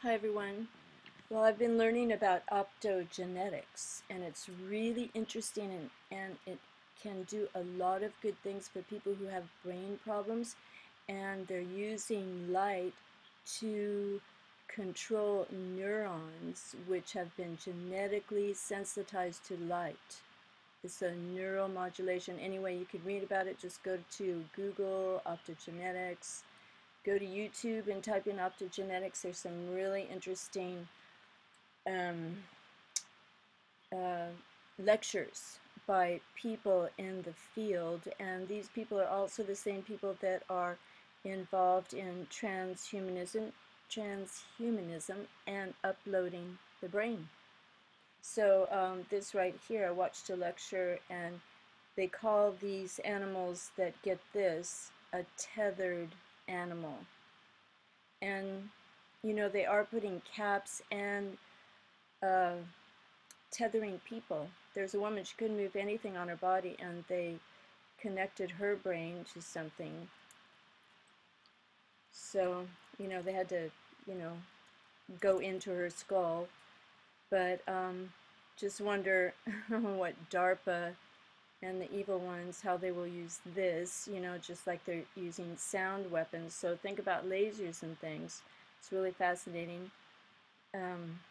Hi everyone. Well, I've been learning about optogenetics and it's really interesting and it can do a lot of good things for people who have brain problems, and they're using light to control neurons which have been genetically sensitized to light. It's a neuromodulation. Anyway, you could read about it. Just go to Google optogenetics. Go to YouTube and type in optogenetics. There's some really interesting um, uh, lectures by people in the field, and these people are also the same people that are involved in transhumanism and uploading the brain. So this right here, I watched a lecture, and they call these animals that get this a tethered animal. And you know, they are putting caps and uh, tethering people. There's a woman, she couldn't move anything on her body, and they connected her brain to something. So, you know, they had to, you know, go into her skull. But just wonder what DARPA and the evil ones, how they will use this, you know, just like they're using sound weapons. So think about lasers and things. It's really fascinating. Um,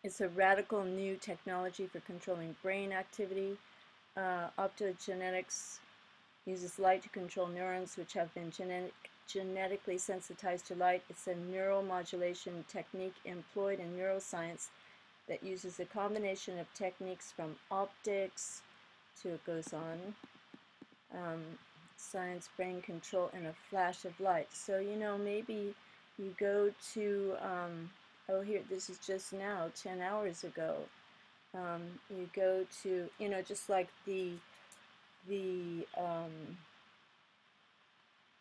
it's a radical new technology for controlling brain activity. Optogenetics uses light to control neurons which have been genetically sensitized to light. It's a neuromodulation technique employed in neuroscience that uses a combination of techniques from optics to, it goes on, science, brain control, and a flash of light. So, you know, maybe you go to, oh, here, this is just now, 10 hours ago. You go to, you know, just like the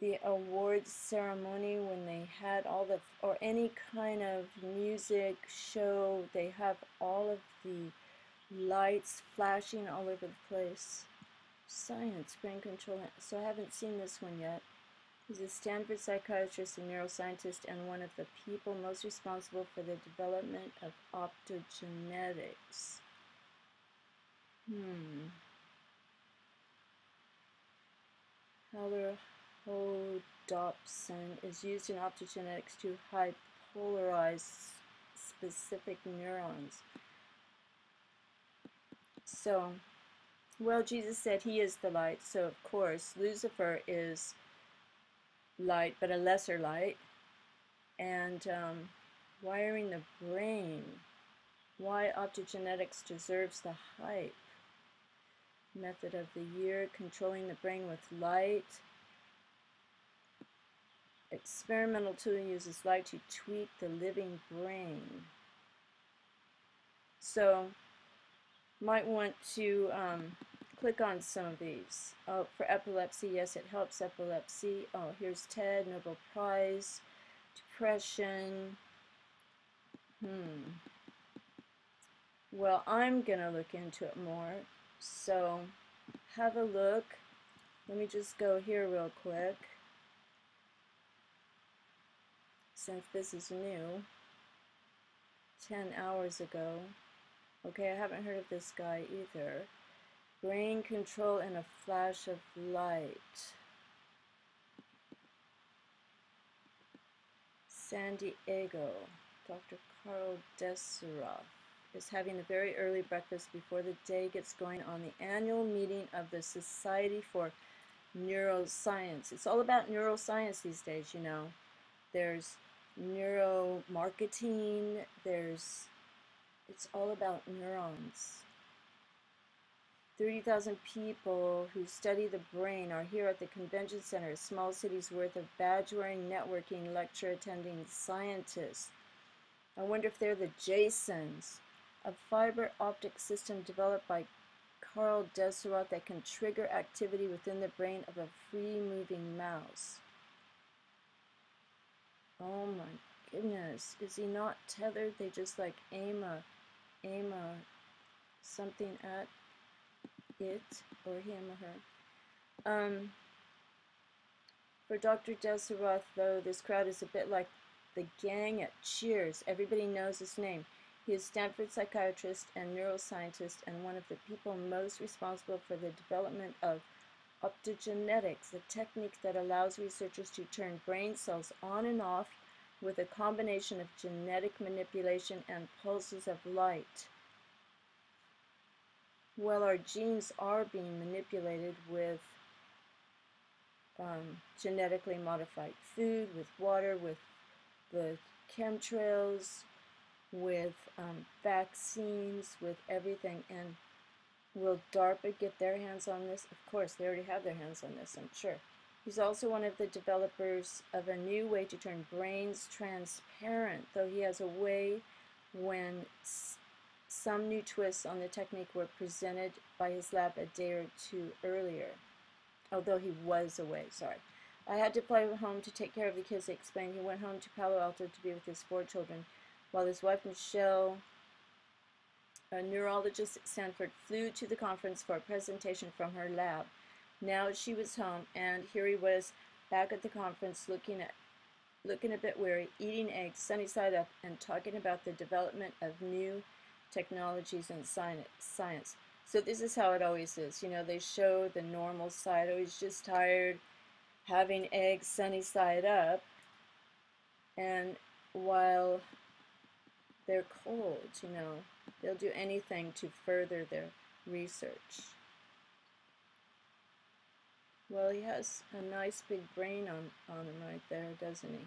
the awards ceremony when they had all the, or any kind of music show, they have all of the lights flashing all over the place. Science, brain control. So I haven't seen this one yet. He's a Stanford psychiatrist and neuroscientist and one of the people most responsible for the development of optogenetics. Halorhodopsin is used in optogenetics to hypolarize specific neurons. So, well, Jesus said he is the light, so of course Lucifer is light, but a lesser light. And wiring the brain, why optogenetics deserves the hype. Method of the year, controlling the brain with light. Experimental tool uses light to tweak the living brain. So, might want to click on some of these. Oh, for epilepsy, yes, it helps epilepsy. Oh, here's TED, Nobel Prize. Depression. Well, I'm going to look into it more. So, have a look. Let me just go here real quick, since this is new. 10 hours ago. Okay, I haven't heard of this guy either. Brain control in a flash of light. San Diego. Dr. Carl Deseroff is having a very early breakfast before the day gets going on the annual meeting of the Society for Neuroscience. It's all about neuroscience these days, you know. There's neuromarketing, it's all about neurons. 30,000 people who study the brain are here at the convention center, a small city's worth of badge-wearing, networking, lecture-attending scientists. I wonder if they're the Jasons, a fiber optic system developed by Carl Deseroff that can trigger activity within the brain of a free-moving mouse. Oh my goodness, is he not tethered? They just like aim a something at it, or him or her. For Dr. Deseroff, though, this crowd is a bit like the gang at Cheers. Everybody knows his name. He is a Stanford psychiatrist and neuroscientist and one of the people most responsible for the development of optogenetics, a technique that allows researchers to turn brain cells on and off with a combination of genetic manipulation and pulses of light. Well, our genes are being manipulated with genetically modified food, with water, with the chemtrails, with vaccines, with everything. And will DARPA get their hands on this? Of course, they already have their hands on this, I'm sure. He's also one of the developers of a new way to turn brains transparent, though he has a way when some new twists on the technique were presented by his lab a day or two earlier. Although he was away, sorry. I had to fly home to take care of the kids, he explained. He went home to Palo Alto to be with his 4 children, while his wife Michelle, a neurologist at Stanford, flew to the conference for a presentation from her lab. Now she was home, and here he was back at the conference looking a bit weary, eating eggs sunny side up, and talking about the development of new technologies and science. So this is how it always is. You know, they show the normal side. Oh, he's just tired, having eggs sunny side up. And while they're cold, you know, they'll do anything to further their research. Well, he has a nice big brain on him right there, doesn't he?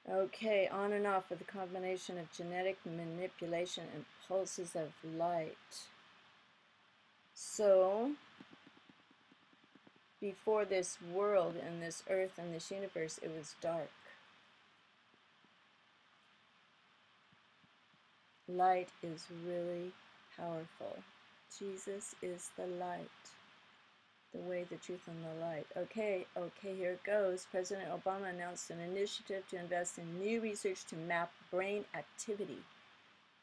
Okay, on and off with a combination of genetic manipulation and pulses of light. So, before this world and this earth and this universe, it was dark. Light is really powerful. Jesus is the light. The way, the truth, and the light. Okay, here it goes. President Obama announced an initiative to invest in new research to map brain activity,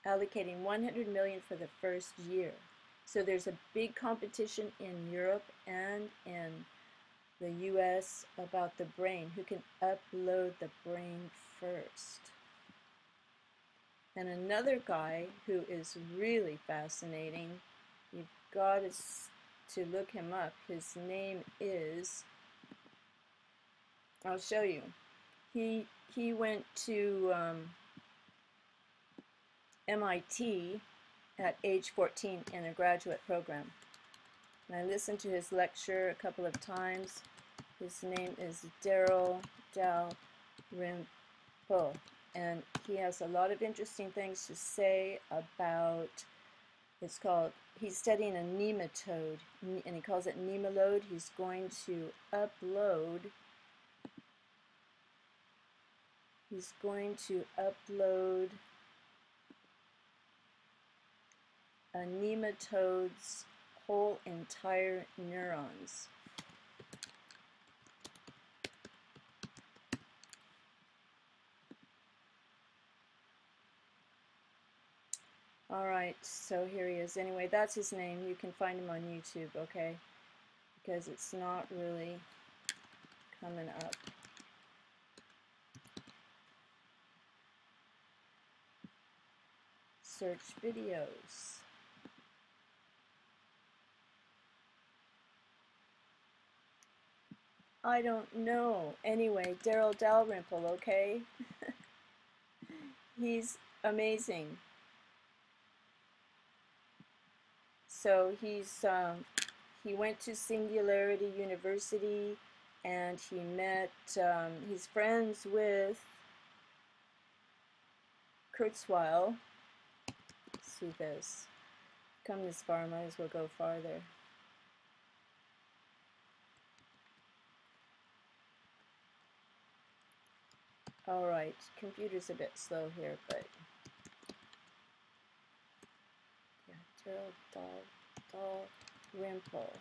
allocating $100 million for the first year. So there's a big competition in Europe and in the US about the brain, who can upload the brain first. And another guy who is really fascinating, you've got to look him up. His name is, I'll show you. He went to MIT at age 14 in a graduate program. And I listened to his lecture a couple of times. His name is Daryl Dalrymple, and he has a lot of interesting things to say about, he's studying a nematode, and he calls it nemalode. He's going to upload a nematode's whole entire neurons. Alright, so here he is. Anyway, that's his name. You can find him on YouTube, okay? Because it's not really coming up. Search videos. I don't know. Anyway, Daryl Dalrymple, okay? He's amazing. So he went to Singularity University, and he met, he's friends with Kurzweil. Let's see this. Come this far, might as well go farther. Alright, computer's a bit slow here, but yeah, Dalrymple.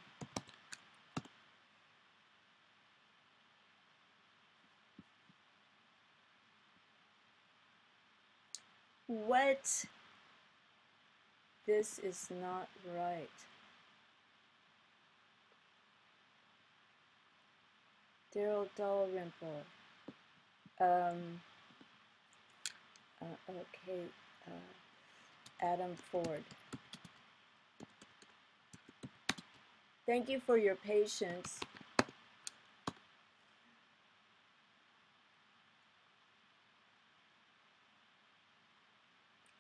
What? This is not right. Daryl Dalrymple. Um, okay, Adam Ford. Thank you for your patience.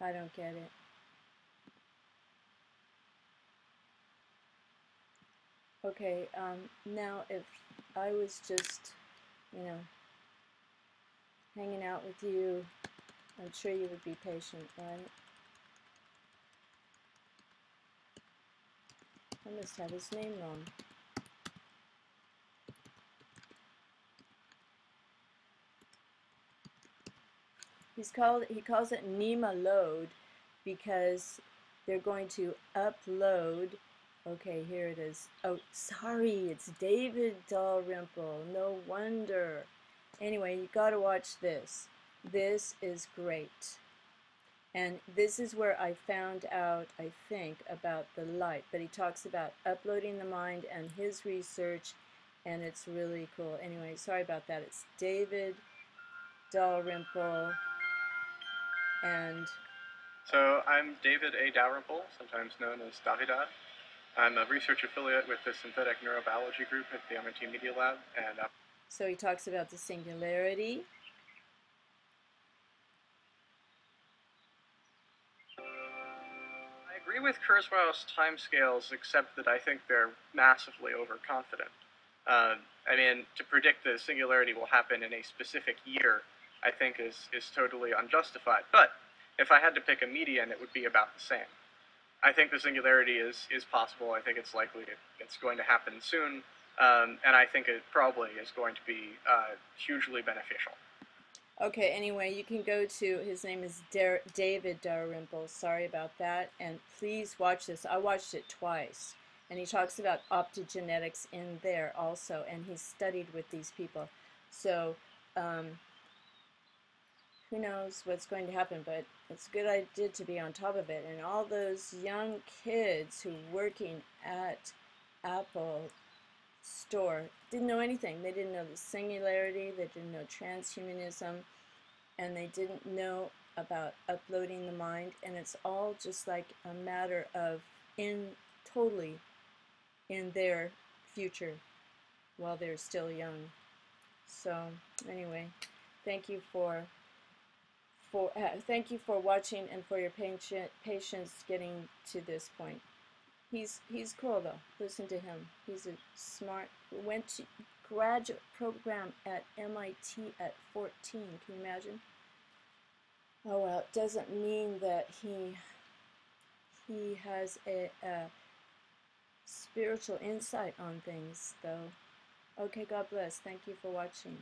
I don't get it. Okay, now if I was just, hanging out with you, I'm sure you would be patient, right? I must have his name wrong. He calls it NEMA load because they're going to upload. Okay, here it is. Oh, sorry, it's David Dalrymple. No wonder. Anyway, you got to watch this. This is great. And this is where I found out, I think, about the light. But he talks about uploading the mind and his research, and it's really cool. Anyway, sorry about that. It's David Dalrymple. And so I'm David A. Dalrymple, sometimes known as Davidad. I'm a research affiliate with the Synthetic Neurobiology Group at the MIT Media Lab, and so he talks about the singularity. I agree with Kurzweil's timescales, except that I think they're massively overconfident. I mean, to predict the singularity will happen in a specific year, I think is totally unjustified. But if I had to pick a median, it would be about the same. I think the singularity is possible. I think it's likely it's going to happen soon, and I think it probably is going to be hugely beneficial. Okay, anyway, you can go to, his name is David Dalrymple. Sorry about that. And please watch this. I watched it twice. And he talks about optogenetics in there also. And he's studied with these people. So, who knows what's going to happen, but it's a good idea to be on top of it. And all those young kids who are working at Apple store didn't know anything. They didn't know the singularity, they didn't know transhumanism, and they didn't know about uploading the mind. And it's all just like a matter of totally in their future while they're still young. So anyway, thank you for thank you for watching and for your patience getting to this point. He's cool though. Listen to him. He's a smart. Went to graduate program at MIT at 14. Can you imagine? Oh well, it doesn't mean that he has a spiritual insight on things though. Okay, God bless. Thank you for watching.